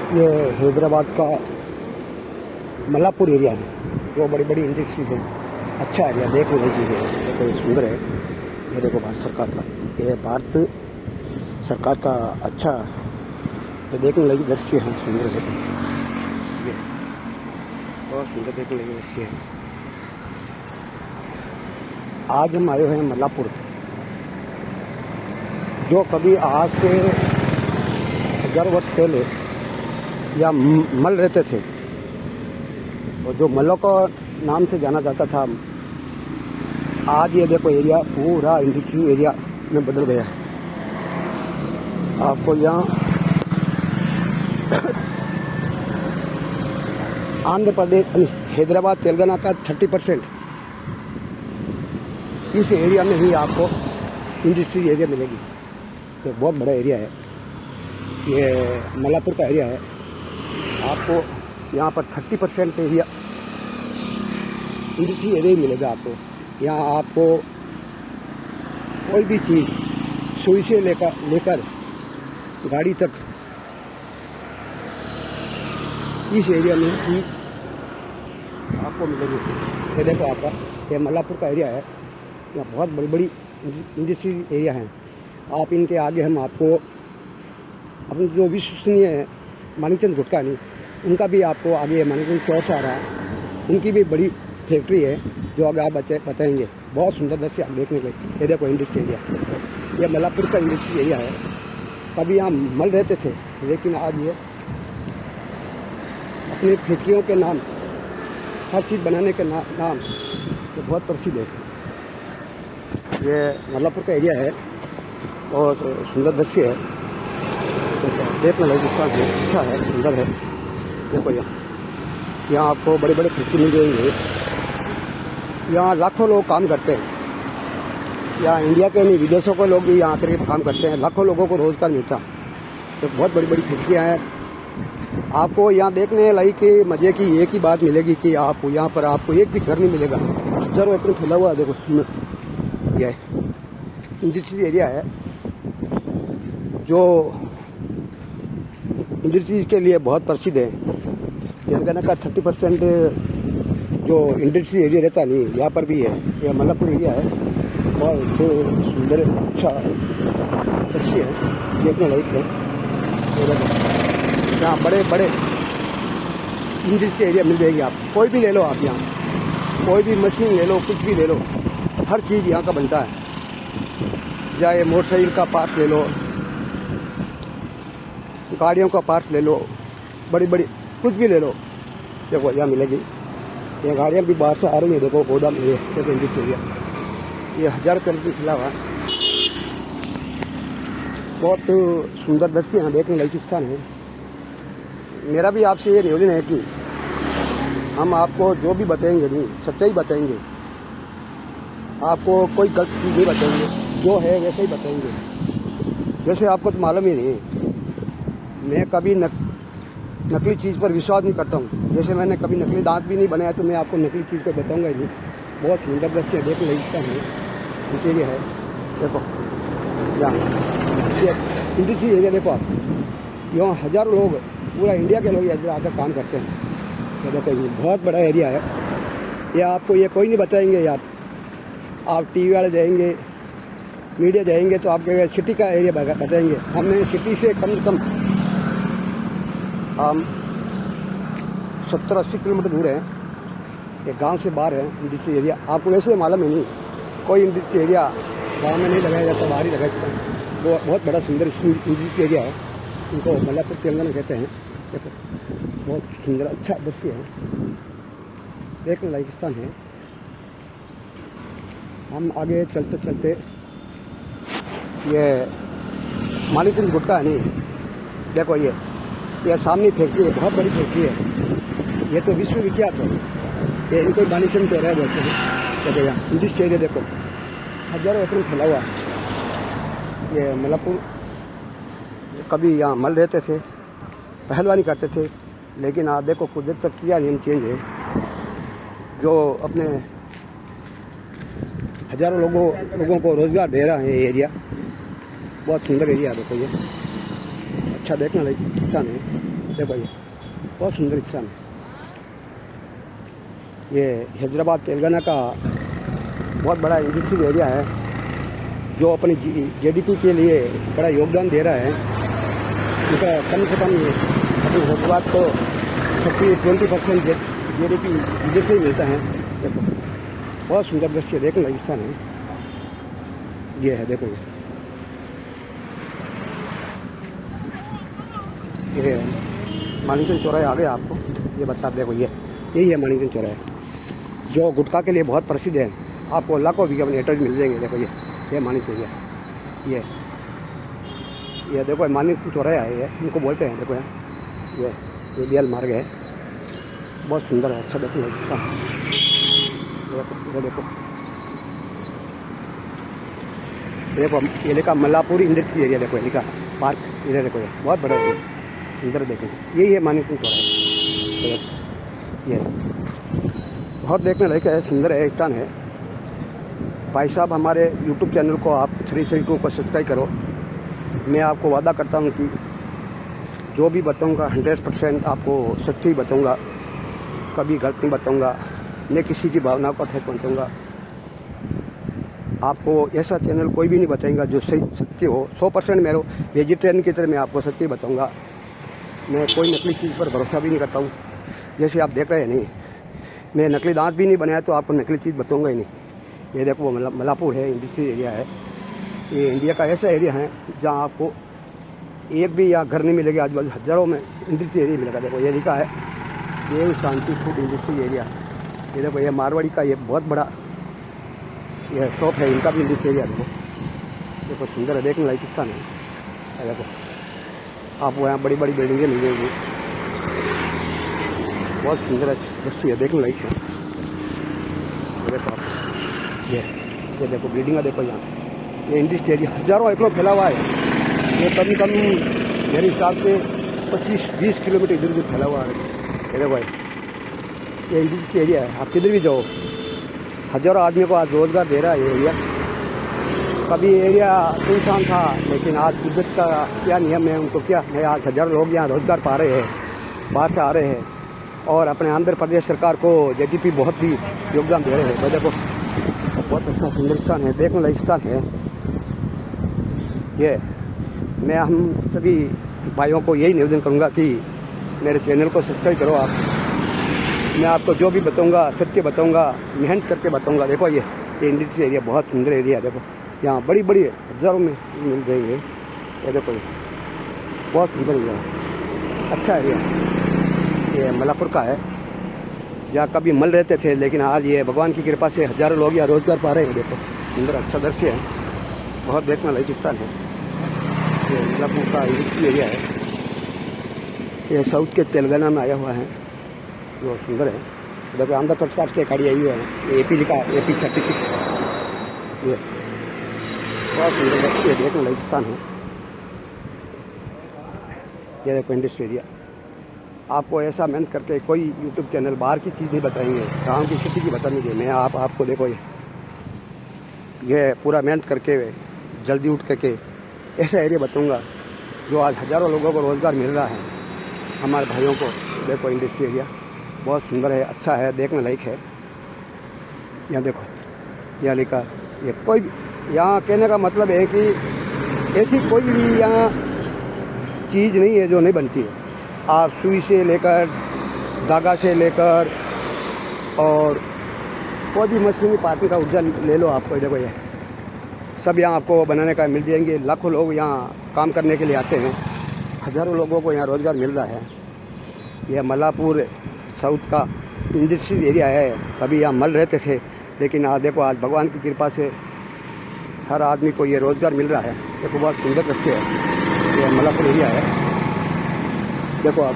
ये हैदराबाद का मल्लापुर एरिया है, जो बड़ी बड़ी इंडस्ट्रीज है। अच्छा एरिया, देखने वाली चीज़ है, देखो सुंदर है। ये देखो भारत सरकार का, ये भारत सरकार का अच्छा ये देखने लगी दृश्य है, सुंदर है। ये बहुत सुंदर देखने लगी दृश्य है। आज हम आए हैं मल्लापुर, जो कभी आज से 1000 वर्ष पहले या मल रहते थे, और जो मल्लों का नाम से जाना जाता था, आज ये देखो एरिया पूरा इंडस्ट्रियल एरिया में बदल गया है। आपको यहाँ आंध्र प्रदेश हैदराबाद तेलंगाना का 30% इस एरिया में ही आपको इंडस्ट्रियल एरिया मिलेगी। तो बहुत बड़ा एरिया है, ये मल्लापुर का एरिया है। आपको यहाँ पर 30% एरिया इंडस्ट्रियल एरिया ही मिलेगा आपको। यहाँ आपको कोई भी चीज़ सुई से लेकर गाड़ी तक इस एरिया में ही आपको मिलेगी। ये देखो आपका ये मल्लापुर का एरिया है, यहाँ बहुत बड़ी बड़ी इंडस्ट्रियल एरिया हैं। आप इनके आगे हम आपको अपने जो विश्वसनीय है मानिकचंद गुटकानी, उनका भी आपको आगे मानिकचंद चौक आ रहा है, उनकी भी बड़ी फैक्ट्री है, जो आगे आप बताएंगे। बहुत सुंदर दृश्य आप देखने को। ये देखो इंडस्ट्रियल एरिया, ये मल्लापुर का इंडस्ट्रियल एरिया है। कभी यहाँ मल रहते थे, लेकिन आज ये अपनी फैक्ट्रियों के नाम, हर चीज़ बनाने के नाम तो बहुत प्रसिद्ध है। ये मल्लापुर का एरिया है, बहुत सुंदर दृश्य है, देखने लगे स्थान है, अच्छा है, सुंदर है। देखो यहाँ आपको बड़े बड़े फैक्ट्री मिल जाएंगे। यहाँ लाखों लोग काम करते हैं, यहाँ इंडिया के नहीं विदेशों के लोग भी यहाँ आकर के काम करते हैं। लाखों लोगों को रोजगार मिलता है। तो बहुत बड़ी बड़ी फैक्ट्रियाँ हैं। आपको यहाँ देखने लायक मजे की एक ही बात मिलेगी कि आप यहाँ पर आपको एक भी घर नहीं मिलेगा, हजारों एकड़ फैला हुआ है। देखो यह इंडस्ट्रियल एरिया है, जो इंडस्ट्रीज के लिए बहुत प्रसिद्ध है। तेलंगाना का 30% जो इंडस्ट्री एरिया रहता नहीं, यहाँ पर भी है। यह मल्लापुर एरिया है, बहुत सुंदर अच्छा दृश्य है, देखने लायक है। यहाँ बड़े बड़े इंडस्ट्री एरिया मिल जाएगी। आप कोई भी ले लो, आप यहाँ कोई भी मशीन ले लो, कुछ भी ले लो, हर चीज़ यहाँ का बनता है। चाहे मोटरसाइकिल का पार्ट ले लो, गाड़ियों का पार्ट ले लो, बड़ी बड़ी कुछ भी ले लो, देखो यहाँ मिलेगी। ये गाड़ियाँ भी बाहर से आ रही है, देखो गोदाम एरिया, देखो इंडस्ट्री एरिया, ये 1000 करोड़ की खिला हुआ। बहुत सुंदर दृश्य यहाँ देखने लायक स्थान है। मेरा भी आपसे ये निवेदन है कि हम आपको जो भी बताएंगे नहीं, सच्चाई बताएंगे, आपको कोई गलत चीज़ नहीं बताएंगे, जो है वैसे ही बताएंगे। जैसे आपको तो मालूम ही नहीं, मैं कभी नकली चीज़ पर विश्वास नहीं करता हूँ। जैसे मैंने कभी नकली दांत भी नहीं बनाया, तो मैं आपको नकली चीज़ को बताऊंगा ही नहीं। बहुत सुंदर दृश्य देखने लगता है, इंटीरियर है। देखो यहाँ इंडस्ट्री एरिया देखो आप, यहाँ हजारों लोग, पूरा इंडिया के लोग यहाँ आकर काम करते हैं। तो देखो ये बहुत बड़ा एरिया है। ये आपको ये कोई नहीं बताएंगे यार, आप टीवी वाले जाएंगे, मीडिया जाएंगे तो आपके सिटी का एरिया बताएंगे। हमने सिटी से कम से कम हम 70-80 किलोमीटर दूर है, ये गांव से बाहर है इंडस्ट्री एरिया। आपको वैसे मालूम ही नहीं, कोई इंडस्ट्री एरिया गांव में नहीं लगाया जाता, बाहर ही लगाया जाता है। वो बहुत बड़ा सुंदर इंडस्ट्री एरिया है, इनको मल्लापुर तेलंगाना कहते हैं। देखो बहुत सुंदर अच्छा दृश्य है, देखने लायक स्थान है। हम आगे चलते चलते ये मानिकचंद गुटका नहीं, देखो ये सामने फैक्ट्री है, बहुत बड़ी फैक्ट्री है। ये तो विश्वविख्यात है, ये इनको मानिकचंद चौराहा बोलते हैं। देखो यहाँ इंडस्ट्री एरिया देखो, हजारों एकड़ फैला हुआ। ये मल्लापुर कभी यहाँ मल रहते थे, पहलवानी करते थे, लेकिन आप देखो कुदरत तक किया नियम चेंज है, जो अपने हजारों लोगों को रोजगार दे रहा है। ये एरिया बहुत सुंदर एरिया है। देखो ये अच्छा देखने लायक स्थान है। देखो ये बहुत सुंदर स्थान है। ये हैदराबाद तेलंगाना का बहुत बड़ा इंडस्ट्रियल एरिया है जो अपनी जीडीपी के लिए बड़ा योगदान दे रहा है। इसका कम से कम अपनी हैदराबाद को 20% जीडीपी इधर से ही मिलता है। देखो बहुत सुंदर दृश्य देखने लायक स्थान है ये है। देखो ये मानिकगंज चौराहे आ गए आपको ये बता। देखो यही है मानिकगंज चौराहे जो गुटखा के लिए बहुत प्रसिद्ध है। आपको लाखों भी अपने एड्रेस मिल जाएंगे। देखो ये मानिकगंज है। ये देखो मानिकगंज चौराहे आए हैं इनको बोलते हैं। देखो ये बेल मार्ग है बहुत सुंदर है। अच्छा देखो देखो ये लिखा मल्लापुर इंडस्ट्री एरिया। देखो लिखा पार्क इधर। देखो ये बहुत बड़ा है इधर। देखो यही है मानिकगंज चौराहे। ये बहुत देखने लायक है, सुंदर है स्थान है। भाई साहब हमारे यूट्यूब चैनल को आप 362 को सब्सक्राइब करो। मैं आपको वादा करता हूँ कि जो भी बताऊँगा 100% आपको सच्ची बताऊँगा, कभी गलत नहीं बताऊँगा। मैं किसी की भावना को ठेस पहुँचाऊँगा। आपको ऐसा चैनल कोई भी नहीं बताएगा जो सही सत्य हो। 100% मेरे वेजिटेरियन की तरह मैं आपको सच्ची बताऊँगा। मैं कोई नकली चीज़ पर भरोसा भी नहीं करता हूँ। जैसे आप देख रहे हैं नहीं, मैं नकली दांत भी नहीं बनाया तो आपको नकली चीज़ बताऊँगा ही नहीं। ये देखो मल्लापुर है, इंडस्ट्रियल एरिया है। ये इंडिया का ऐसा एरिया है जहाँ आपको एक भी यहाँ घर नहीं मिलेगा। आजू बाजू हज़ारों में इंडस्ट्रियल एरिया मिलेगा। देखो ये लिखा है ये शांति फूड इंडस्ट्रियल एरिया। ये देखो ये मारवाड़ी का ये बहुत बड़ा ये शॉप है, इनका भी इंडस्ट्रियल एरिया। देखो सुंदर है, देखने लायक स्थान है। देखो आपको यहाँ बड़ी बड़ी बिल्डिंगें मिल जाएगी। बहुत सुंदर दृश्य है, देखने लायक है। देखो आप ये देखो बिल्डिंग देखो यहाँ ये इंडस्ट्रियल एरिया हज़ारों एकड़ों फैला हुआ है। ये कम कम मेरे हिसाब से 25-20 किलोमीटर इधर उधर फैला हुआ है। देखो भाई ये इंडस्ट्रियल एरिया है। आप किधर भी जाओ हज़ारों आदमी को आज रोज़गार दे रहा है ये एरिया। कभी एरिया इंसान था लेकिन आज कुदरत का क्या नियम है उनको क्या है, आज हज़ारों लोग यहाँ रोज़गार पा रहे हैं, बाहर से आ रहे हैं और अपने आंध्र प्रदेश सरकार को जीडीपी बहुत ही योगदान दे रहे हैं। तो देखो बहुत अच्छा सुंदर स्थान है, देखने लायक स्थान है ये। मैं हम सभी भाइयों को यही निवेदन करूँगा कि मेरे चैनल को सब्सक्राइब करो आप। मैं आपको जो भी बताऊँगा सत्य बताऊँगा, मेहनत करके बताऊँगा। देखो ये इंडस्ट्रियल एरिया बहुत सुंदर एरिया है। देखो यहाँ बड़ी बड़ी हज़ारों में मिल जाएंगे। ये देखो बहुत सुंदर एरिया है, अच्छा एरिया। ये मल्लापुर का है जहाँ कभी मल रहते थे लेकिन आज ये भगवान की कृपा से हज़ारों लोग यहाँ रोज़गार पा रहे हैं। देखो सुंदर अच्छा दृश्य है, बहुत देखने लायक स्थान है। ये मल्लापुर का इंडस्ट्रियल एरिया है। ये साउथ के तेलंगाना में आया हुआ है जो सुंदर है। देखो आंध्र प्रदेश के गाड़ी आई हुई है। ये AP लिखा AP 36। ये बहुत सुंदर दृश्य देखने लायक स्थान है। ये देखो इंडस्ट्रियल एरिया। आपको ऐसा मेहनत करके कोई यूट्यूब चैनल बाहर की चीज़ नहीं बताएंगे, गाँव की स्थिति की बताएंगे। मैं आपको देखो ये पूरा मेहनत करके जल्दी उठ करके ऐसा एरिया बताऊंगा जो आज हज़ारों लोगों को रोज़गार मिल रहा है, हमारे भाइयों को। देखो इंडस्ट्रियल एरिया बहुत सुंदर है, अच्छा है, देखने लायक है। यहाँ देखो यहाँ लिखा ये कोई यहाँ कहने का मतलब है कि ऐसी कोई भी यहाँ चीज़ नहीं है जो नहीं बनती है। आप सुई से लेकर धागा से लेकर और कोई भी मशीनी पार्टी का ऊर्जा ले लो आपको। देखो ये सब यहाँ आपको बनाने का मिल जाएंगे। लाखों लोग यहाँ काम करने के लिए आते हैं, हज़ारों लोगों को यहाँ रोज़गार मिल रहा है। यह मल्लापुर साउथ का इंडस्ट्रियल एरिया है। कभी यहाँ मल रहते थे लेकिन आज देखो आज भगवान की कृपा से हर आदमी को ये रोज़गार मिल रहा है। देखो बहुत सुंदर दृश्य है, ये मल्लापुर एरिया है। देखो आप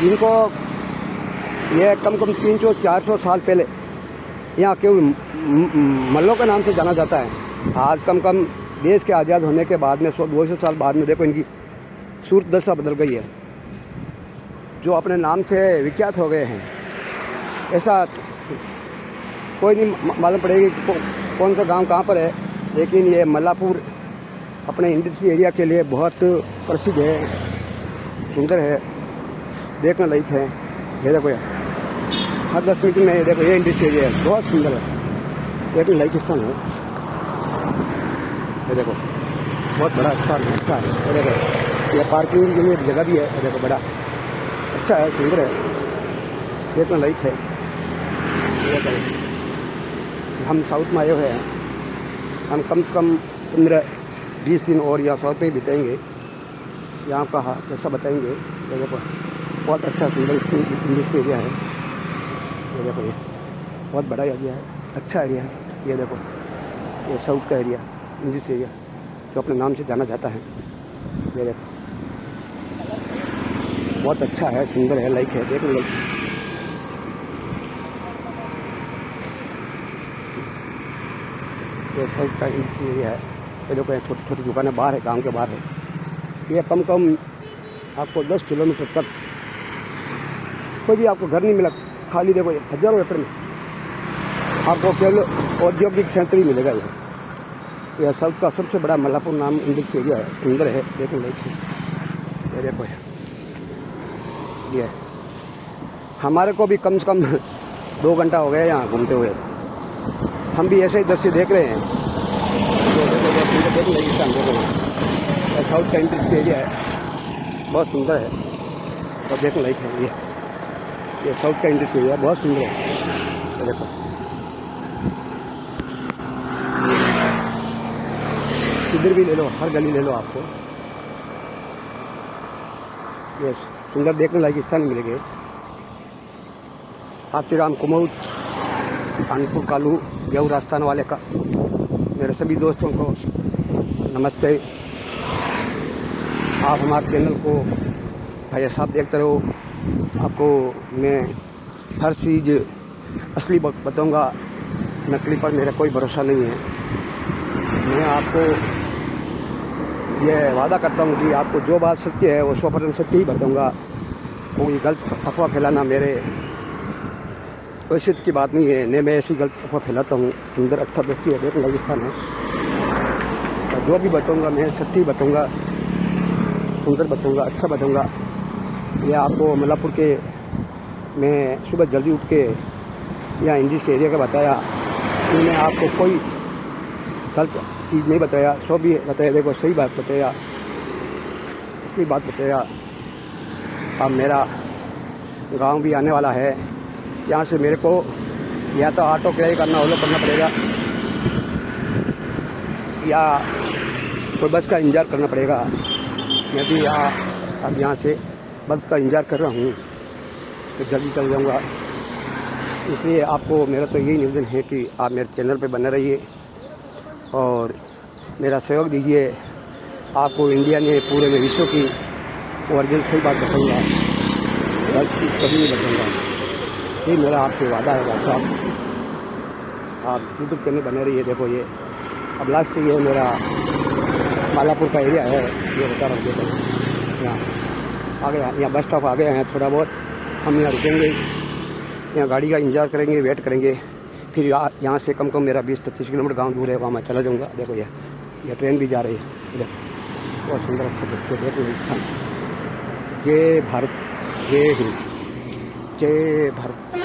इनको ये कम 300-400 साल पहले यहाँ केवल मल्लों के नाम से जाना जाता है। आज कम देश के आज़ाद होने के बाद में 100-200 साल बाद में देखो इनकी सूरत दशा बदल गई है। जो अपने नाम से विख्यात हो गए हैं ऐसा कोई नहीं मालूम पड़ेगी कि कौन सा गांव कहाँ पर है, लेकिन ये मल्लापुर अपने इंडस्ट्री एरिया के लिए बहुत प्रसिद्ध है, सुंदर है, देखने लायक है। ये देखो यार, हर 10 मिनट में देखो ये इंडस्ट्री एरिया है, बहुत सुंदर है, देखने लायक स्थान है। ये देखो बहुत बड़ा स्थान है, अच्छा है। ये देखो ये पार्किंग के लिए जगह भी है, ये देखो बड़ा अच्छा है, सुंदर है, देखने लायक है। ये देखो हम साउथ में आए हुए हैं, हम कम से कम 15-20 दिन और यहाँ साउथ पे ही बिताएंगे। यहाँ का कैसा बताएंगे। ये देखो बहुत अच्छा सुंदर इंडस्ट्री एरिया है। ये देखो ये बहुत बड़ा एरिया है, अच्छा एरिया है। ये देखो ये साउथ का एरिया, इंडस्ट्री एरिया जो अपने नाम से जाना जाता है। ये देखो बहुत अच्छा है, सुंदर है, लाइक है, देखो लाइक। ये साउथ का इंडस्ट्री एरिया है। ये देखो छोटी छोटी दुकानें बाहर है, गाँव के बाहर है। ये कम आपको 10 किलोमीटर तक कोई भी आपको घर नहीं मिला, खाली देखो ये हजारों एकड़ में आपको केवल औद्योगिक क्षेत्र ही मिलेगा। यह साउथ का सबसे बड़ा मल्लापुर नाम इंडस्ट्री एरिया है, सुंदर है, देखो ये देखो ये हमारे को भी कम से कम 2 घंटा हो गया यहाँ घूमते हुए। हम भी ऐसे ही दृश्य देख रहे हैं। साउथ का इंडस्ट्री एरिया है, बहुत सुंदर है और देखने लायक है। ये साउथ का इंडस्ट्री एरिया बहुत सुंदर है। तो देखो इधर भी ले लो, हर गली ले लो, आपको ये सुंदर देखने लायक स्थान मिलेंगे। हाथीराम, कुमौत, कानपुर, कालू, गेहूँ राजस्थान वाले का मेरे सभी दोस्तों को नमस्ते। आप हमारे चैनल को भाई साहब देखते रहो। आपको मैं हर चीज़ असली बताऊंगा, नकली पर मेरा कोई भरोसा नहीं है। मैं आपको यह वादा करता हूं कि आपको जो बात सत्य है वो 100% सत्य ही बताऊंगा। कोई गलत अफवाह फैलाना मेरे हैसियत की बात नहीं है, न मैं ऐसी गलत अफवाह फैलाता हूँ। सुंदर अच्छा दृश्य है, देखो राजस्थान है, और जो भी बताऊंगा मैं सत्य ही बताऊंगा, सुंदर बताऊंगा, अच्छा बताऊंगा। ये आपको मल्लापुर के मैं सुबह जल्दी उठ के यहाँ इंडस्ट्री एरिया का बताया, मैंने आपको कोई गलत चीज़ नहीं बताया, सो भी बताया, देखो सही बात बताया, सही बात बताया। अब मेरा गांव भी आने वाला है, यहाँ से मेरे को या तो ऑटो किराया करना पड़ेगा या कोई बस का इंतज़ार करना पड़ेगा। मैं भी अब यहाँ से बस का इंतज़ार कर रहा हूँ, तो जल्दी चल जाऊँगा। इसलिए आपको मेरा तो यही निवेदन है कि आप मेरे चैनल पे बने रहिए और मेरा सहयोग दीजिए। आपको इंडिया ने पूरे में विश्व की ओरिजिनल सही बात बताऊँगा, गलत चीज़ कभी नहीं बताऊँगा। ये मेरा आपसे वादा है भाई साहब। आप यूट्यूब चैनल बने रहिए। देखो ये अब लास्ट ये मेरा मालापुर का एरिया है, ये बता रहा हूँ। देखो यहाँ आ गया, यहाँ बस स्टॉप आ गया है। थोड़ा बहुत हम यहाँ रुकेंगे, यहाँ गाड़ी का इंतजार करेंगे, वेट करेंगे, फिर यहाँ से कम मेरा 20-25 किलोमीटर गांव दूर है, वहाँ मैं चला जाऊँगा। देखो ये ट्रेन भी जा रही है, देखो बहुत सुंदर अच्छा दृश्य। देखो स्थान। जय भारत, जय हिंद, जय भारत।